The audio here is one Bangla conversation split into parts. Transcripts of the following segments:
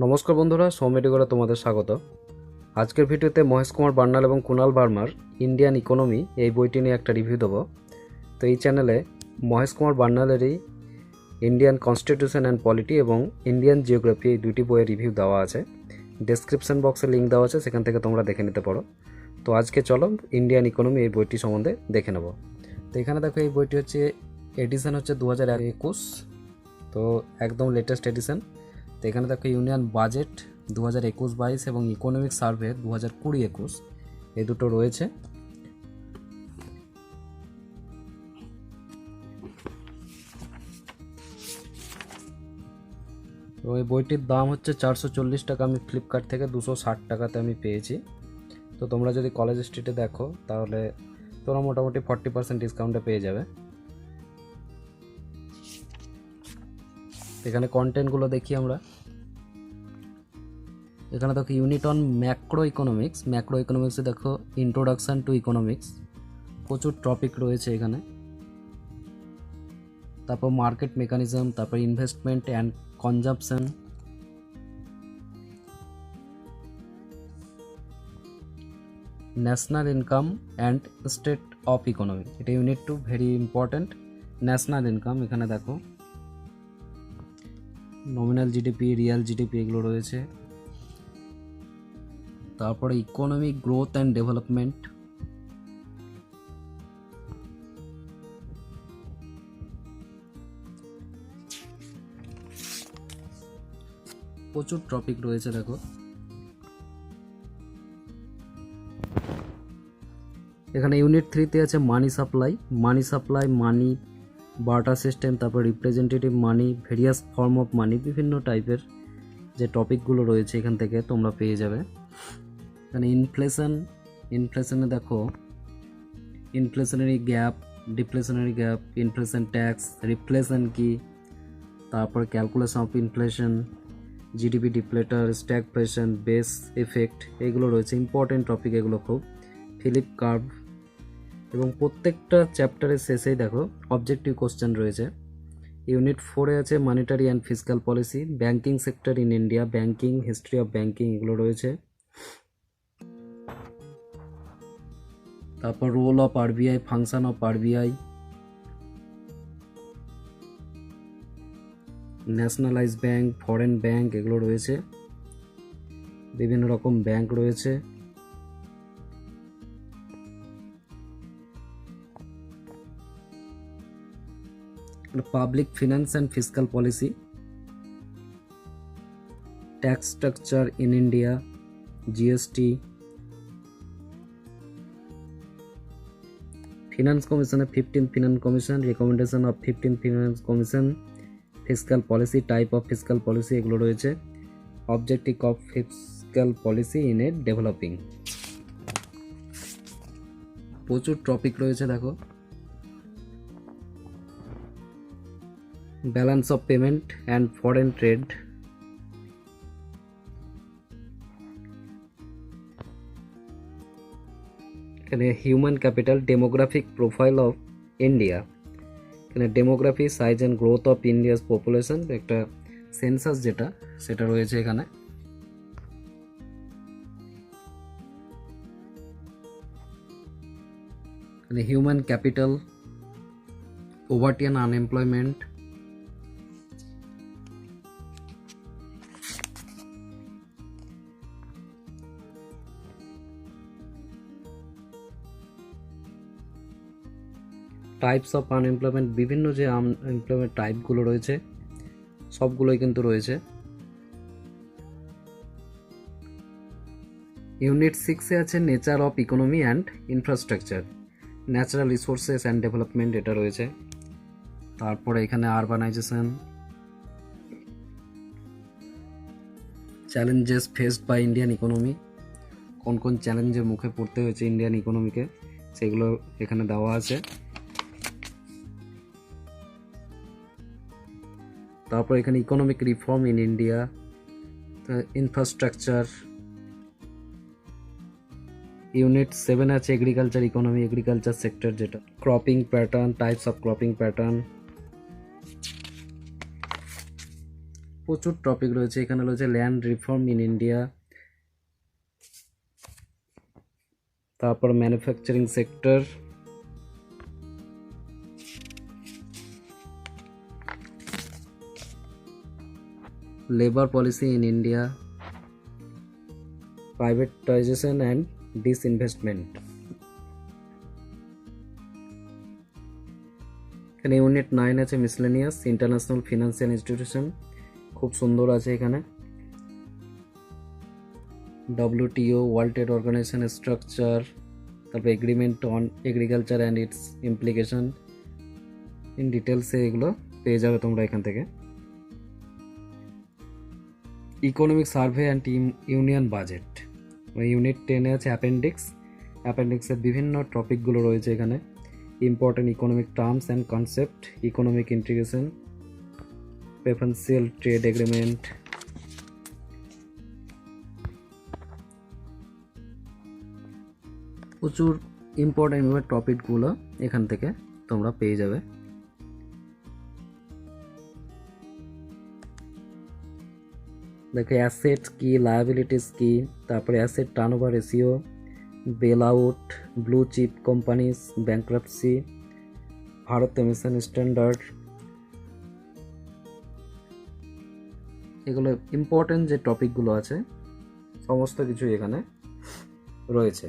নমস্কার বন্ধুরা, সৌমেডিগোরে তোমাদের স্বাগত। আজকের ভিডিওতে মহেশ কুমার বার্নাল এবং কুণাল ভার্মার ইন্ডিয়ান ইকোনমি এই বইটি নিয়ে একটা রিভিউ দেবো। তো এই চ্যানেলে মহেশ কুমার বার্নালেরই ইন্ডিয়ান কনস্টিটিউশন অ্যান্ড পলিটি এবং ইন্ডিয়ান জিওগ্রাফি এই দুটি বইয়ের রিভিউ দেওয়া আছে। ডেসক্রিপশন বক্সে লিঙ্ক দেওয়া আছে, সেখান থেকে তোমরা দেখে নিতে পারো। তো আজকে চলো ইন্ডিয়ান ইকোনমি এই বইটি সম্বন্ধে দেখে নেব। তো এখানে দেখো, এই বইটি হচ্ছে এডিশন হচ্ছে 2021, তো একদম লেটেস্ট এডিশন। তো এখানে দেখো ইউনিয়ন বাজেট 2021-22 এবং ইকোনমিক সার্ভে 2020-21 এই দুটো রয়েছে। তো এই বইটির দাম হচ্ছে 440 টাকা, আমি ফ্লিপকার্ট থেকে 260 টাকাতে আমি পেয়েছি। তো তোমরা যদি কলেজ স্ট্রিটে দেখো তাহলে তোমরা মোটামুটি 40% ডিসকাউন্টে পেয়ে যাবে। এখানে কন্টেন্টগুলো দেখি আমরা। এখানে দেখো ইউনিট অন ম্যাক্রো ইকোনমিক্সে দেখো ইন্ট্রোডাকশান টু ইকোনমিক্স, প্রচুর টপিক রয়েছে এখানে। তারপর মার্কেট মেকানিজম, তারপর investment and consumption, national income and state of economy, এটা unit 2, very important. National income, এখানে দেখো নমিনাল জিডিপি, রিয়াল জিডিপি এগুলো রয়েছে। তারপরে ইকোনমিক গ্রোথ অ্যান্ড ডেভেলপমেন্ট, প্রচুর টপিক রয়েছে দেখো। এখানে ইউনিট 3-তে আছে money supply, money barter system, তারপর representative money, various form of money, বিভিন্ন টাইপের যে টপিকগুলো রয়েছে এখান থেকে তোমরা পেয়ে যাবে। এখানে ইনফ্লেশনে দেখো inflationary gap, deflationary gap, inflation tax, reflation কি, তারপর calculation of inflation, GDP deflator, stagflation, base effect, এগুলো রয়েছে ইম্পর্টেন্ট টপিক এগুলো খুব। ফিলিপ কার্ভ, এবং প্রত্যেকটা চ্যাপ্টারের শেষেই দেখো অবজেক্টিভ কোশ্চেন রয়েছে। ইউনিট 4-এ আছে monetary and fiscal policy, banking sector in India, banking, history of banking, এগুলো রয়েছে। তারপর role of RBI, function of RBI, nationalize bank, foreign bank, এগুলো রয়েছে। বিভিন্ন রকম ব্যাংক রয়েছে। Public finance and fiscal policy, tax structure in India, GST, finance কমিশনের 15th finance commission, recommendation of 15th finance commission, fiscal policy, type of fiscal policy, এগুলো রয়েছে। Objective of fiscal policy in a developing, প্রচুর টপিক রয়েছে দেখো। Balance of payment and foreign trade, এখানে human capital, demographic profile of India, এখানে demography, size and growth of India's population, একটা সেন্সাস যেটা সেটা রয়েছে এখানে। Human capital, poverty and unemployment, types of unemployment, বিভিন্ন যে আনএমপ্লয়মেন্ট টাইপগুলো রয়েছে সবগুলোই কিন্তু রয়েছে। ইউনিট 6-এ আছে nature of economy and infrastructure, natural resources and development, এটা রয়েছে। তারপরে এখানে urbanisation, challenges faced by Indian economy, কোন কোন চ্যালেঞ্জের মুখে পড়তে হয়েছে ইন্ডিয়ান ইকোনমিকে সেগুলো এখানে দেওয়া আছে। তারপর এখানে economic reform in India, infrastructure. Unit 7 আছে এগ্রিকালচার ইকোনমি, এগ্রিকালচার সেক্টর যেটা, cropping pattern, types of cropping pattern, প্রচুর টপিক রয়েছে। এখানে রয়েছে ল্যান্ড রিফর্ম ইন ইন্ডিয়া, তারপর manufacturing sector, labour policy in India, privatisation and disinvestment. এখানে ইউনিট 9 আছে মিসলেনিয়াস, ইন্টারন্যাশনাল ফিনান্সিয়াল ইনস্টিটিউশন, খুব সুন্দর আছে এখানে। WTO, world trade organisation structure, তারপর agreement on agriculture and its implication, in ডিটেলসে এগুলো পেয়ে যাবে তোমরা এখান থেকে। Economic survey and union budget, unit 10-এ আছে অ্যাপেন্ডিক্স। অ্যাপেন্ডিক্সের বিভিন্ন টপিকগুলো রয়েছে এখানে। Important economic terms and concept, economic integration, preferential trade agreement, প্রচুর ইম্পর্টেন্ট টপিকগুলো এখান থেকে তোমরা পেয়ে যাবে। দেখো অ্যাসেট কি, লায়াবিলিটিস কি, তারপরে asset turnover ratio, bail out, blue chip companies, bankruptcy, Bharat emission standard, এগুলো ইম্পর্টেন্ট যে টপিকগুলো আছে সমস্ত কিছু এখানে রয়েছে।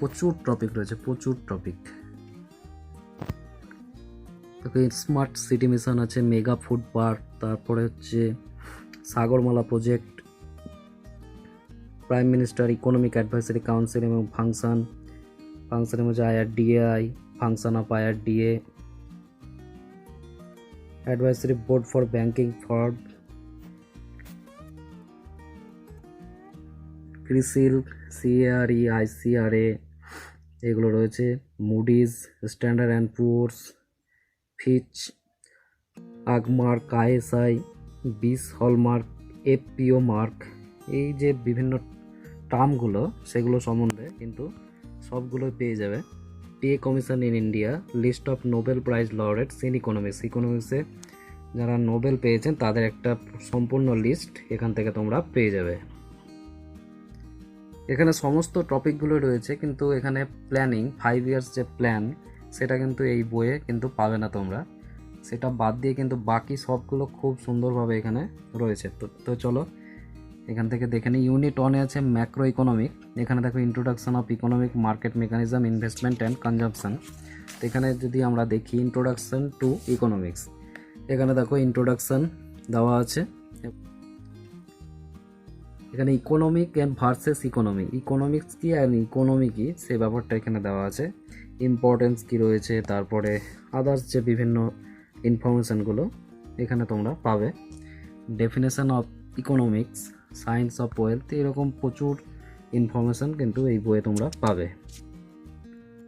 প্রচুর টপিক রয়েছে, প্রচুর টপিক। স্মার্ট সিটি মিশন আছে, মেগা ফুড পার্ক, তারপরে হচ্ছে Sagarmala project, prime minister economic advisory council এবং ফাংশনের মধ্যে IRDAI, function of IRDA, advisory board for banking fraud, CRISIL, CARE, ICRA এগুলো রয়েছে, মুডিজ, স্ট্যান্ডার্ড অ্যান্ড পুয়ার্স, ফিচ, আগমার্ক, ISI, বিস হলমার্ক, FPO মার্ক, এই যে বিভিন্ন টার্মগুলো সেগুলো সম্বন্ধে কিন্তু সবগুলো পেয়ে যাবে। Pay commission in India, list of Nobel prize laureates in ইকোনমিক্সে যারা নোবেল পেয়েছেন তাদের একটা সম্পূর্ণ লিস্ট এখান থেকে তোমরা পেয়ে যাবে। এখানে সমস্ত টপিকগুলো রয়েছে, কিন্তু এখানে প্ল্যানিং 5 ইয়ার্স যে প্ল্যান সেটা কিন্তু এই বইয়ে কিন্তু পাবে না তোমরা, সেটা বাদ দিয়ে কিন্তু বাকি সবগুলো খুব সুন্দরভাবে এখানে রয়েছে। তো চলো এখান থেকে দেখে নিই। ইউনিট 1-এ আছে ম্যাক্রো ইকোনমিক। এখানে দেখো introduction of economic, market mechanism, investment and consumption. তো এখানে যদি আমরা দেখি ইন্ট্রোডাকশন টু ইকোনমিক্স, এখানে দেখো ইন্ট্রোডাকশন দেওয়া আছে। এখানে ইকোনমিক অ্যান্ড ভার্সেস ইকোনমিক্স কি আর ইকোনমি কি সে ব্যাপারটা এখানে দেওয়া আছে। ইম্পর্টেন্স কি রয়েছে, তারপরে আদার্স যে বিভিন্ন ইনফরমেশানগুলো এখানে তোমরা পাবে। Definition of economics, science of wealth, এরকম প্রচুর ইনফরমেশান কিন্তু এই বইয়ে তোমরা পাবে।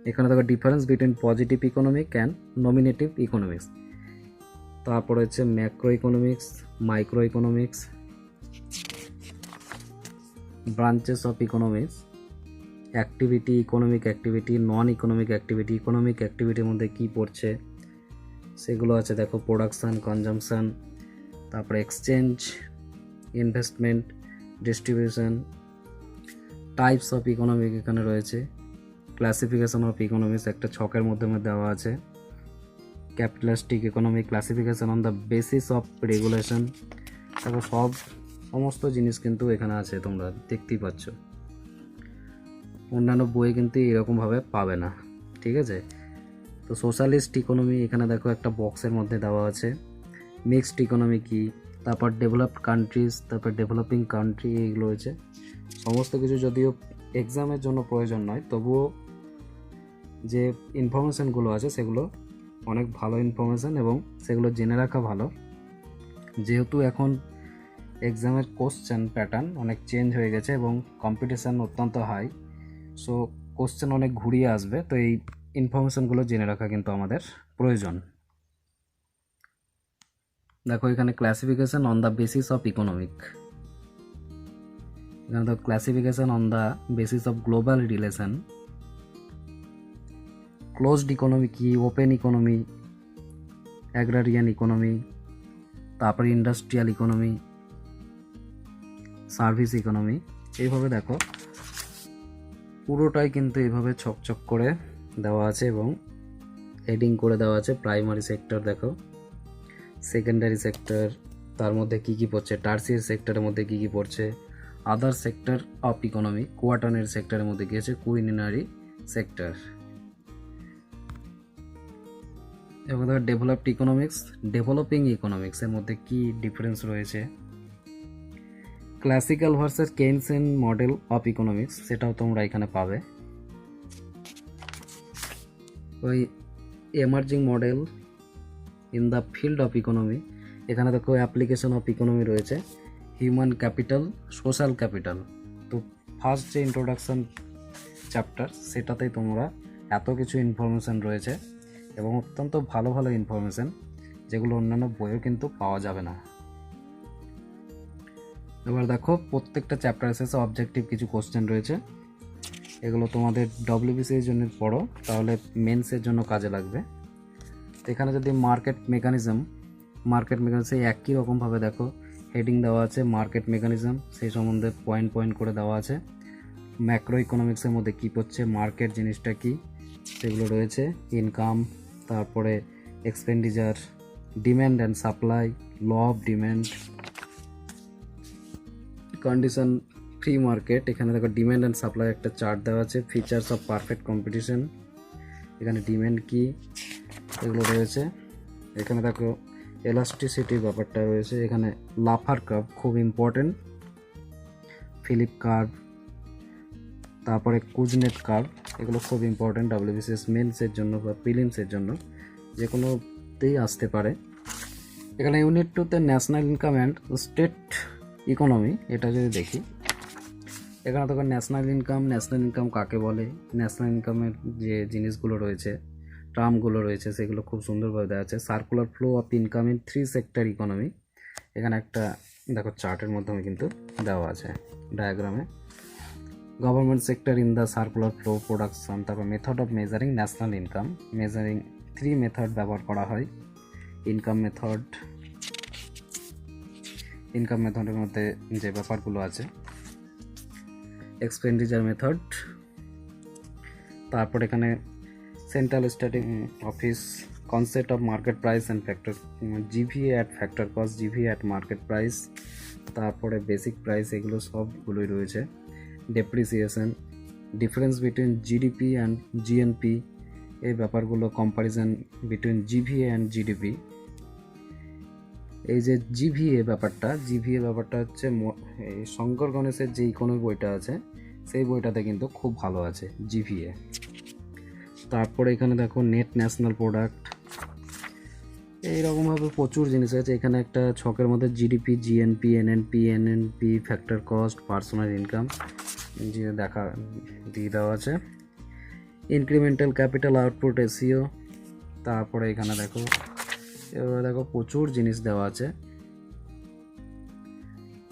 এখানে দেখো difference between positive economic and normative economics, তারপরে হচ্ছে macro economics, micro economics, branches of economics, activity, economic activity, non economic activity, economic অ্যাক্টিভিটির মধ্যে কী পড়ছে সেগুলো আছে দেখো, প্রোডাকশান, কনজাম্পশান, তারপরে exchange, investment, distribution, types of economic এখানে রয়েছে, ক্লাসিফিকেশন অফ ইকোনমিক্স একটা ছকের মধ্যে দেওয়া আছে, capitalistic economy, classification on the basis of regulation, তারপর সমস্ত জিনিস কিন্তু এখানে আছে, তোমরা দেখতেই পাচ্ছ। অন্যান্য বইয়ে কিন্তু এরকমভাবে পাবে না, ঠিক আছে। তো সোশ্যালিস্ট ইকোনমি এখানে দেখো একটা বক্সের মধ্যে দেওয়া আছে। মিক্সড ইকোনমি কি, তারপর ডেভেলপড কান্ট্রিজ, তারপর ডেভেলপিং কান্ট্রি, এইগুলো হয়েছে। সমস্ত কিছু যদিও এক্সামের জন্য প্রয়োজন নয়, তবুও যে ইনফরমেশানগুলো আছে সেগুলো অনেক ভালো ইনফরমেশান এবং সেগুলো জেনে রাখা ভালো, যেহেতু এখন এক্সামের কোশ্চেন প্যাটার্ন অনেক চেঞ্জ হয়ে গেছে এবং কম্পিটিশান অত্যন্ত হাই। সো কোশ্চেন অনেক ঘুরিয়ে আসবে, তো এই ইনফরমেশনগুলো জেনে রাখা কিন্তু আমাদের প্রয়োজন। দেখো এখানে classification on the basis of economic, এখানে তো classification on the basis of global relation, closed economy কি, ওপেন ইকোনমি, অ্যাগ্রারিয়ান ইকোনমি, তারপরে ইন্ডাস্ট্রিয়াল ইকোনমি, সার্ভিস ইকোনমি। এইভাবে দেখো পুরোটাই কিন্তু এইভাবে ছকছক করে দেওয়া আছে এবং হেডিং করে দেওয়া আছে। প্রাইমারি সেক্টর দেখো, সেকেন্ডারি সেক্টর, তার মধ্যে কী কী পড়ছে, টার্সিয়ারি সেক্টরের মধ্যে কী কী পড়ছে, other sector of economy, quaternary সেক্টরের মধ্যে কী আছে, কুইনারি সেক্টর। এবং দেখো ডেভেলপড ইকোনমিক্স, ডেভেলপিং ইকোনমিক্সের মধ্যে কী ডিফারেন্স রয়েছে, classical versus Keynesian model of economics, সেটাও তোমরা এখানে পাবে। ওই emerging model in the field of economy, এখানে দেখো অ্যাপ্লিকেশন অফ ইকোনমি রয়েছে, হিউম্যান ক্যাপিটাল, সোশ্যাল ক্যাপিটাল। তো ফার্স্ট যে ইন্ট্রোডাকশন চ্যাপ্টার, সেটাতেই তোমরা এত কিছু ইনফরমেশান রয়েছে এবং অত্যন্ত ভালো ভালো ইনফরমেশান, যেগুলো অন্যান্য বইও কিন্তু পাওয়া যাবে না। এবার দেখো প্রত্যেকটা চ্যাপ্টারের শেষে অবজেক্টিভ কিছু কোশ্চেন রয়েছে, এগুলো তোমাদের ডব্লিউবিসির জন্য পড়ো, তাহলে মেন্সের জন্য কাজে লাগবে। তো এখানে যদি মার্কেট মেকানিজম একই রকমভাবে দেখো হেডিং দেওয়া আছে, মার্কেট মেকানিজম, সেই সম্বন্ধে পয়েন্ট পয়েন্ট করে দেওয়া আছে। ম্যাক্রো ইকোনমিক্সের মধ্যে কী পড়ছে, মার্কেট জিনিসটা কী, সেগুলো রয়েছে। ইনকাম, তারপরে expenditure, demand and supply, law of demand, condition free market. এখানে দেখো ডিম্যান্ড অ্যান্ড সাপ্লাই একটা চার্ট দেওয়া আছে। ফিচার্স অফ পারফেক্ট কম্পিটিশন, এখানে ডিম্যান্ড কি, এগুলো রয়েছে। এখানে দেখো এলাস্টিসিটির ব্যাপারটা রয়েছে, এখানে লাফার কার্ভ খুব ইম্পর্টেন্ট, ফিলিপ কার্ভ, তারপরে কুজনেট কার্ভ, এগুলো খুব ইম্পর্টেন্ট ডাব্লিউবিসিএস মেন্সের জন্য বা প্রিলিমসের জন্য, যে কোনোতেই আসতে পারে। এখানে ইউনিট 2-তে national income and state economy, এটা যদি দেখি, এখানে দেখো ন্যাশনাল ইনকাম কাকে বলে, ন্যাশনাল ইনকামের যে জিনিসগুলো রয়েছে, টার্মগুলো রয়েছে, সেগুলো খুব সুন্দরভাবে দেওয়া আছে। Circular flow of income in 3 sector economy, এখানে একটা দেখো চার্টের মাধ্যমে কিন্তু দেওয়া আছে ডায়াগ্রামে। Government sector in the circular flow production, তারপর method of measuring national income, measuring 3 method ব্যবহার করা হয়। ইনকাম মেথডের মধ্যে যে ব্যাপারগুলো আছে, এক্সপেন্ডিচার মেথড, তারপর এখানে সেন্ট্রাল স্ট্যাটিং office, concept of market price and factor, GVA at factor cost, GVA at market price, তারপরে বেসিক প্রাইস, এগুলো সবগুলোই রয়েছে। Depreciation, difference between GDP and GNP, এই ব্যাপারগুলো, comparison between GVA and GDP. এই যে জিভিএ ব্যাপারটা হচ্ছে এই শঙ্কর গণেশের যে ইকোনমি বইটা আছে, সেই বইটাতে কিন্তু খুব ভালো আছে জিভিএ। তারপরে এখানে দেখো নেট ন্যাশনাল প্রোডাক্ট, এইরকমভাবে প্রচুর জিনিস আছে। এখানে একটা ছকের মধ্যে GDP, GNP, NNP, factor cost, personal income যে দিয়ে দেওয়া আছে। ইনক্রিমেন্টাল ক্যাপিটাল আউটপুট রেশিও, তারপরে এখানে দেখো প্রচুর জিনিস দেওয়া আছে।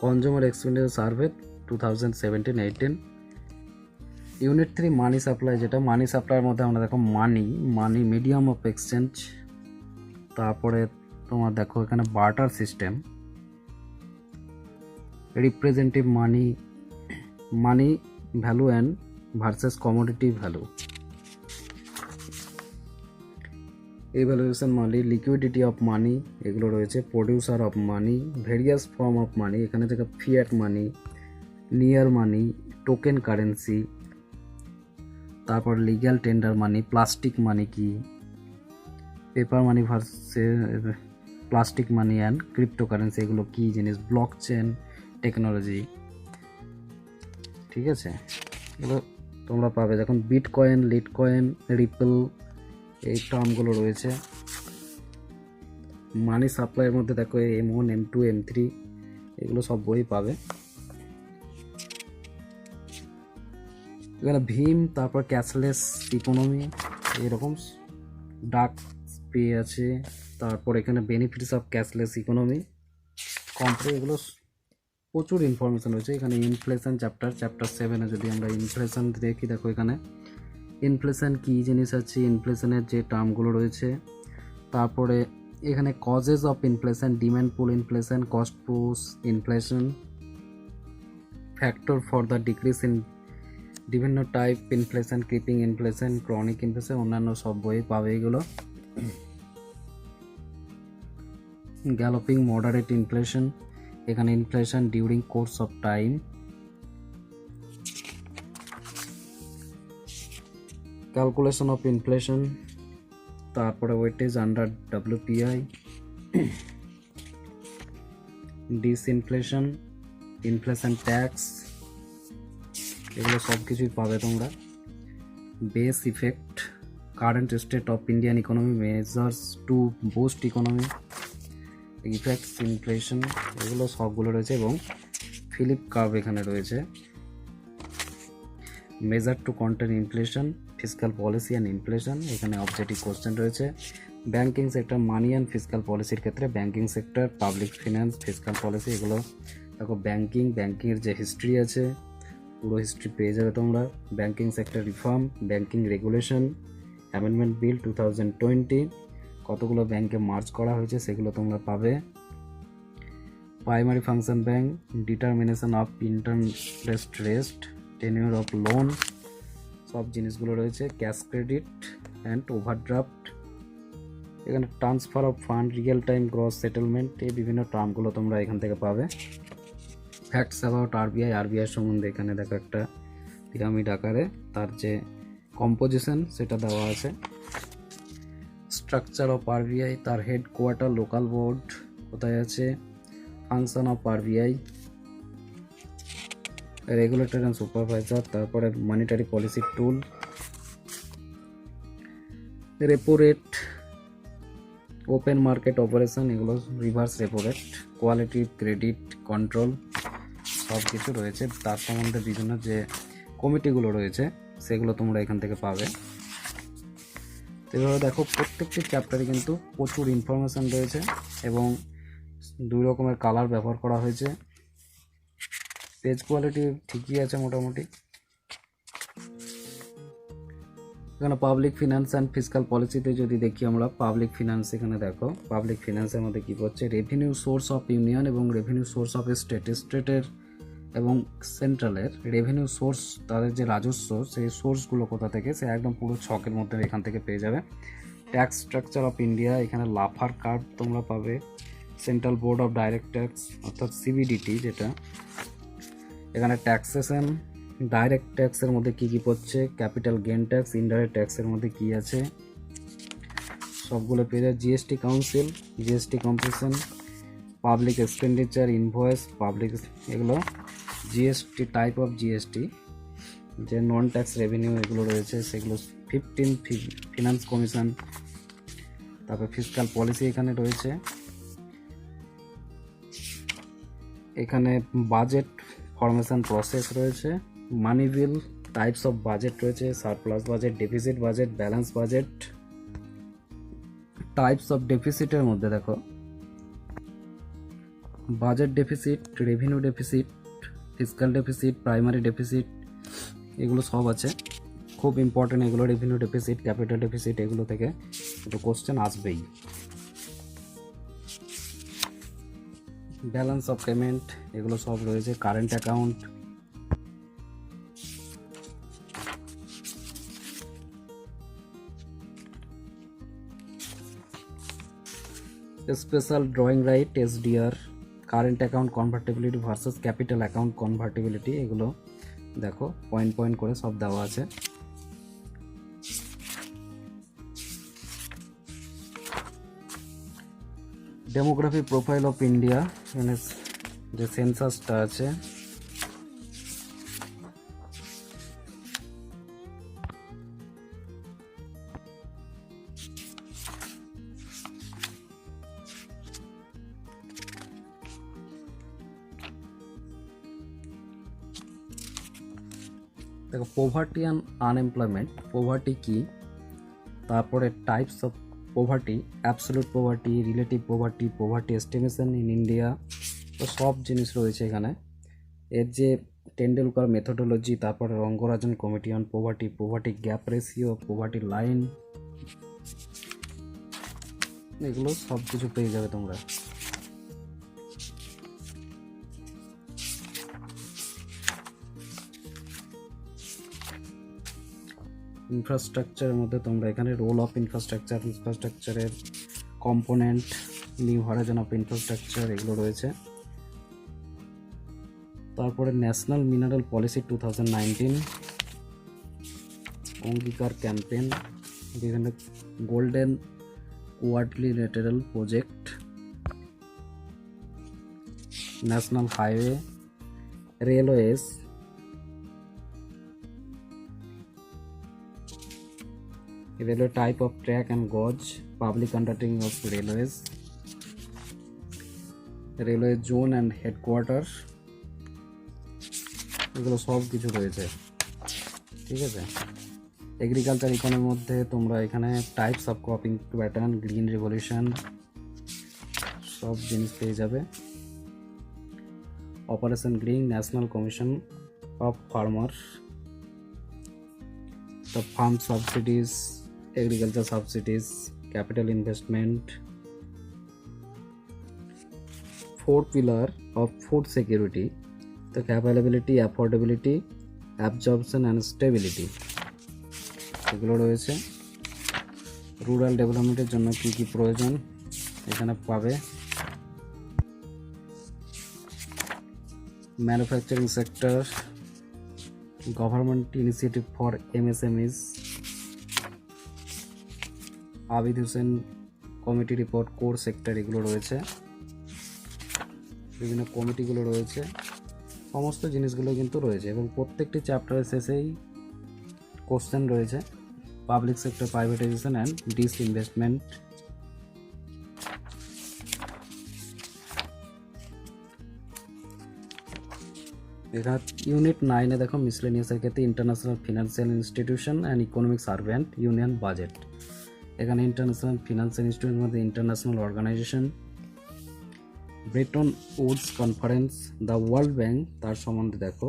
Consumer expenditure survey 2017-18। ইউনিট 3 মানি সাপ্লাই, যেটা মানি সাপ্লাইয়ের মধ্যে আমরা দেখো মানি মিডিয়াম অফ এক্সচেঞ্জ, তারপরে তোমার দেখো এখানে barter system, representative money value and versus commodity value, evaluation money, liquidity of money, এগুলো রয়েছে। Producer of money, various form of মানি, এখানে থেকে ফিয়াট মানি, নিয়ার মানি, টোকেন কারেন্সি, তারপর লিগ্যাল টেন্ডার মানি, প্লাস্টিক মানি কি, paper money versus plastic money and cryptocurrency, এগুলো কী জিনিস, ব্লক চেন টেকনোলজি। ঠিক আছে, এগুলো তোমরা পাবে। যখন বিটকয়েন, লিটকয়েন, রিপল, এই টার্মগুলো রয়েছে। মানি সাপ্লাইয়ের মধ্যে দেখো M1, M2, M3, এগুলো সব বই পাবে। এখানে ভীম, তারপর ক্যাশলেস ইকোনমি, এরকম ডাক পে আছে। তারপর এখানে বেনিফিটস অফ ক্যাশলেস ইকোনমি, কম্প্রে, এগুলো প্রচুর ইনফরমেশন রয়েছে। এখানে ইনফ্লেশন চ্যাপ্টার 7-এ যদি আমরা ইনফ্লেশন দেখি, দেখো এখানে ইনফ্লেশন কী জিনিস আছে, ইনফ্লেশনের যে টার্মগুলো রয়েছে। তারপরে এখানে causes of inflation, demand pull inflation, cost push inflation, factor for the decrease in বিভিন্ন type inflation, creeping inflation, chronic inflation, অন্যান্য সব বই পাবে এগুলো। গ্যালোপিং মডারেট ইনফ্লেশন, এখানে inflation during course of time. Calculation of inflation, তারপরে weightage under WPI, disinflation, inflation tax, এগুলো সব কিছুই পাবে তোমরা। Base effect, current state of Indian economy, measures to boost economy, effects inflation, এগুলো সবগুলো রয়েছে। এবং ফিলিপ কার্ভ এখানে রয়েছে। Measure to contain inflation, fiscal policy and inflation, এখানে অবজেক্টিভ কোশ্চেন রয়েছে। Banking sector, money and fiscal পলিসির ক্ষেত্রে banking sector, public finance, fiscal policy, এগুলো দেখো। ব্যাংকিংয়ের যে হিস্ট্রি আছে পুরো হিস্ট্রি পেয়ে যাবে তোমরা। Banking sector reform, banking regulation, amendment bill 2020, কতগুলো ব্যাংকে মার্জ করা হয়েছে সেগুলো তোমরা পাবে। Primary function bank, determination of interest rate, tenure of loan, সব জিনিসগুলো রয়েছে। ক্যাশ ক্রেডিট অ্যান্ড ওভারড্রাফট, এখানে transfer of fund, real time gross settlement, এই বিভিন্ন টার্মগুলো তোমরা এখান থেকে পাবে। ফ্যাক্টস অ্যাবাউট আরবিআই সম্বন্ধে এখানে দেখো একটা পিরামিড আকারে তার যে কম্পোজিশন সেটা দেওয়া আছে। স্ট্রাকচার অফ আরবিআই, তার হেডকোয়ার্টার, লোকাল বোর্ড কোথায় আছে, function of RBI, regulator and supervisor, তারপরে monetary policy tool, repo rate, open market operation, এগুলো reverse repo rate, quality credit control, সব কিছু রয়েছে। তার সম্বন্ধে বিভিন্ন যে কমিটিগুলো রয়েছে সেগুলো তোমরা এখান থেকে পাবে। তো এভাবে দেখো প্রত্যেকটি চ্যাপ্টারে কিন্তু প্রচুর ইনফরমেশান রয়েছে এবং 2 রকমের কালার ব্যবহার করা হয়েছে। পেজ কোয়ালিটি ঠিকই আছে মোটামুটি। এখানে পাবলিক ফিনান্স অ্যান্ড ফিসক্যাল পলিসিতে যদি দেখি আমরা, পাবলিক ফিনান্স, এখানে দেখো পাবলিক ফিনান্সের মধ্যে কী করছে, রেভিনিউ সোর্স অফ ইউনিয়ন এবং রেভিনিউ সোর্স অফ স্টেটের এবং সেন্ট্রালের রেভিনিউ সোর্স, তাদের যে রাজস্ব সেই সোর্সগুলো কোথা থেকে, সে একদম পুরো ছকের মধ্যে এখান থেকে পেয়ে যাবে। ট্যাক্স স্ট্রাকচার অফ ইন্ডিয়া, এখানে লাফার কার্ভ তোমরা পাবে। Central board of direct tax অর্থাৎ CBDT যেটা, এখানে ট্যাক্সেশন, ডাইরেক্ট ট্যাক্সের মধ্যে কী কী পড়ছে, ক্যাপিটাল গেন ট্যাক্স, ইনডাইরেক্ট ট্যাক্সের মধ্যে কী আছে সবগুলো পেয়ে যায়। GST council, GST competition, public expenditure, invoice, public, এগুলো জিএসটি, টাইপ অফ জিএসটি, যে নন ট্যাক্স রেভিনিউ এগুলো রয়েছে সেগুলো। 15 ফিনান্স কমিশন, তারপর ফিসক্যাল পলিসি এখানে রয়েছে। এখানে বাজেট ফরমেশন প্রসেস রয়েছে, money bill, types of budget রয়েছে, surplus budget, deficit budget, balance budget. Types of ডেফিসিটের মধ্যে দেখো budget deficit, revenue deficit, fiscal deficit, primary deficit, এগুলো সব আছে। খুব ইম্পর্টেন্ট এগুলো, রেভিনিউ ডেফিসিট, ক্যাপিটাল ডেফিসিট, এগুলো থেকে একটু কোশ্চেন আসবেই। ব্যালেন্স অফ পেমেন্ট, এগুলো সব রয়েছে। Current account, special drawing right, SDR, current account convertibility versus capital account convertibility, এগুলো দেখো পয়েন্ট পয়েন্ট করে সব দেওয়া আছে। ডেমোগ্রাফি প্রোফাইল অফ ইন্ডিয়া, এখানে যে সেন্সাসটা আছে, দেখো পোভার্টি অ্যান্ড আনএমপ্লয়মেন্ট, পোভার্টি কি, তারপরে types of poverty, absolute poverty, relative poverty, poverty estimation in India, তো সব জিনিস রয়েছে এখানে। এর যে টেন্ডুলকার মেথোডোলজি, তারপরে Rangarajan committee on poverty, poverty gap ratio, poverty line, এগুলো সব কিছু পেয়ে যাবে তোমরা। ইনফ্রাস্ট্রাকচারের মধ্যে তোমরা এখানে রোল অফ ইনফ্রাস্ট্রাকচার, ইনফ্রাস্ট্রাকচারের component, new horizon of infrastructure, এগুলো রয়েছে। তারপরে ন্যাশনাল মিনারেল পলিসি 2019, অঙ্গীকার ক্যাম্পেন, বিভিন্ন golden quadrilateral project, national highway, railways, railway type of track and gauge, public undertaking of railways, railway zone and headquarters, এগুলো সব কিছু রয়েছে, ঠিক আছে। এগ্রিকালচার ইকোনমির মধ্যে তোমরা এখানে types of cropping pattern, green revolution, সব জিনিস পেয়ে যাবে। Operation green, national commission of farmer, the farm subsidies, agriculture subsidies, capital investment, fourth pillar of food security, the availability, affordability, absorption and stability, এগুলো রয়েছে। রুরাল ডেভেলপমেন্টের জন্য কি কি প্রয়োজন এখানে পাবে। Manufacturing sector, government initiative for MSMEs, Abid Hossain committee report, core sector, এগুলো রয়েছে। বিভিন্ন কমিটিগুলো রয়েছে, সমস্ত জিনিসগুলো কিন্তু রয়েছে এবং প্রত্যেকটি চ্যাপ্টারের শেষেই কোশ্চেন রয়েছে। Public sector privatisation and disinvestment, এখানে ইউনিট 9-এ দেখো মিসলেনিয়াসের ক্ষেত্রে international financial institution and economic servant, union budget, এখানে ইন্টারন্যাশনাল ফিনান্সিয়াল ইনস্টিটিউশনের মধ্যে international organisation, Bretton Woods conference, the world bank, তার সম্বন্ধে দেখো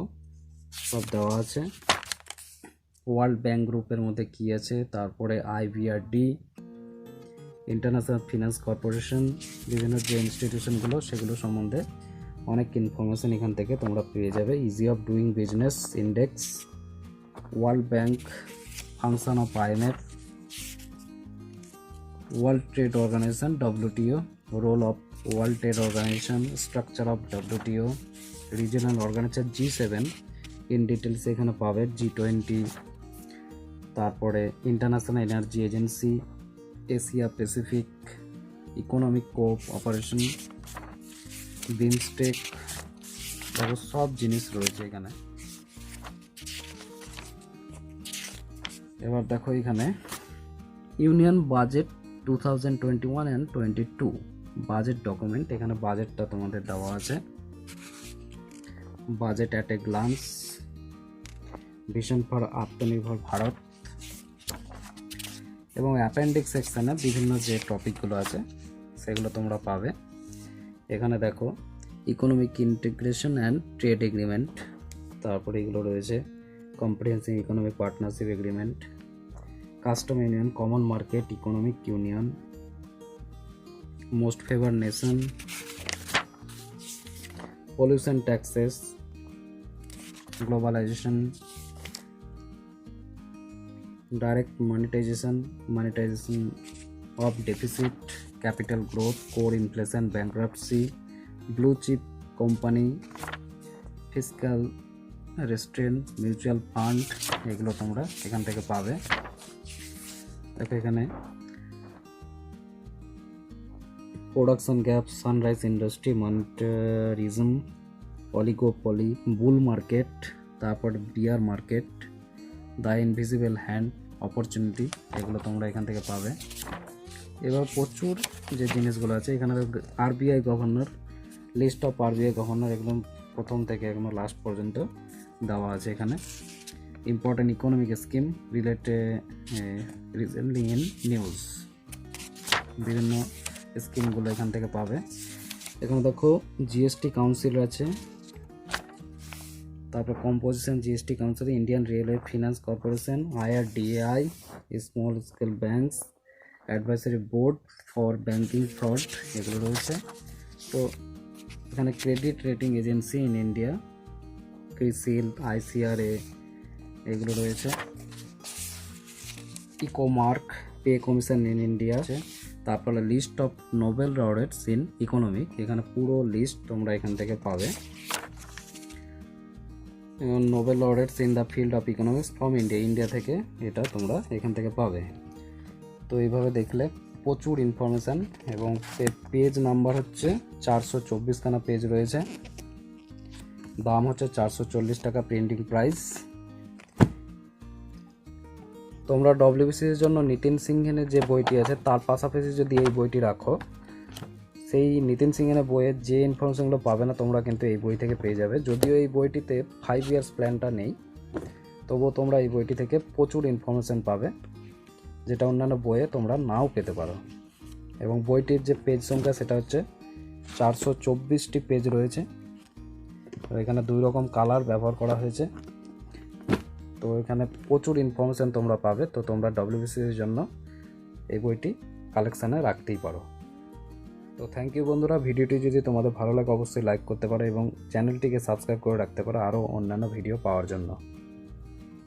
সব দেওয়া আছে। ওয়ার্ল্ড ব্যাংক গ্রুপের মধ্যে কি আছে, তারপরে IBRD, ইন্টারন্যাশনাল ফিনান্স কর্পোরেশন, বিভিন্ন যে ইনস্টিটিউশনগুলো সেগুলো সম্বন্ধে অনেক ইনফরমেশন এখান থেকে তোমরা পেয়ে যাবে। Ease of doing business index, world bank, function of IMF, world trade organisation WTO, role of world trade organisation, structure of WTO, regional organisation G7 in details এখানে পাবে, G20, তারপরে international energy agency, Asia Pacific economic cooperation, BIMSTEC, দেখো সব জিনিস রয়েছে এখানে। এবার দেখো এখানে union budget 2021 and 22 budget document, এখানে বাজেটটা তোমাদের দেওয়া আছে। Budget at a glance, vision for আত্মনির্ভর ভারত, এবং অ্যাপেন্ডিক্স সেকশনে বিভিন্ন যে টপিকগুলো আছে সেগুলো তোমরা পাবে। এখানে দেখো economic integration and trade agreement, তারপরে এগুলো রয়েছে comprehensive economic partnership agreement, custom union, common market, economic union, most favour nation, pollution taxes, globalisation, direct monetization of deficit, capital growth, core inflation, bankruptcy, blue chip company, fiscal restraint, mutual fund, এগুলো তোমরা এখান থেকে পাবে। দেখো এখানে production gap, sunrise industry, monetarism, oligopoly, bull market, তারপর bear market, the invisible hand, opportunity, এগুলো তোমরা এখান থেকে পাবে। এবার প্রচুর যে জিনিসগুলো আছে এখানে RBI governor, list of RBI governor একদম প্রথম থেকে একদম লাস্ট পর্যন্ত দেওয়া আছে এখানে। Important economic scheme related recently in news, বিভিন্ন স্কিমগুলো এখান থেকে পাবে। এখানে দেখো জিএসটি কাউন্সিল আছে, তারপর composition GST council, Indian railway finance corporation, IRDAI, small scale banks, advisory board for banking fraud, এগুলো রয়েছে। তো এখানে credit rating agency in India, CRISIL, ICRA, এগুলো রয়েছে। Ecomark, pay commission in India আছে। তারপরে list of Nobel laureates in economic, এখানে পুরো লিস্ট তোমরা এখান থেকে পাবে। Nobel laureates in the field of economics from India, India থেকে এটা তোমরা এখান থেকে পাবে। তো এইভাবে দেখলে প্রচুর ইনফরমেশান, এবং পেজ নাম্বার হচ্ছে 424খানা পেজ রয়েছে, দাম হচ্ছে 440 টাকা প্রিন্টিং প্রাইস। তোমরা ডব্লিউবিসির জন্য নিতিন সিংহেনের যে বইটি আছে তার পাশাপাশি যদি এই বইটি রাখো, সেই নিতিন সিংহেনের বইয়ের যে ইনফরমেশনগুলো পাবে না তোমরা কিন্তু এই বই থেকে পেয়ে যাবে। যদিও এই বইটিতে 5 ইয়ার্স প্ল্যানটা নেই, তবুও তোমরা এই বইটি থেকে প্রচুর ইনফরমেশান পাবে, যেটা অন্যান্য বইয়ে তোমরা নাও পেতে পারো। এবং বইটির যে পেজ সংখ্যা সেটা হচ্ছে 424টি পেজ রয়েছে। তো এখানে 2 রকম কালার ব্যবহার করা হয়েছে। তো এখানে প্রচুর ইনফরমেশান তোমরা পাবে। তো তোমরা ডব্লিউবিসির জন্য এই বইটি কালেকশানে রাখতেই পারো। তো থ্যাংক ইউ বন্ধুরা, ভিডিওটি যদি তোমাদের ভালো লাগে অবশ্যই লাইক করতে পারো এবং চ্যানেলটিকে সাবস্ক্রাইব করে রাখতে পারো আরও অন্যান্য ভিডিও পাওয়ার জন্য।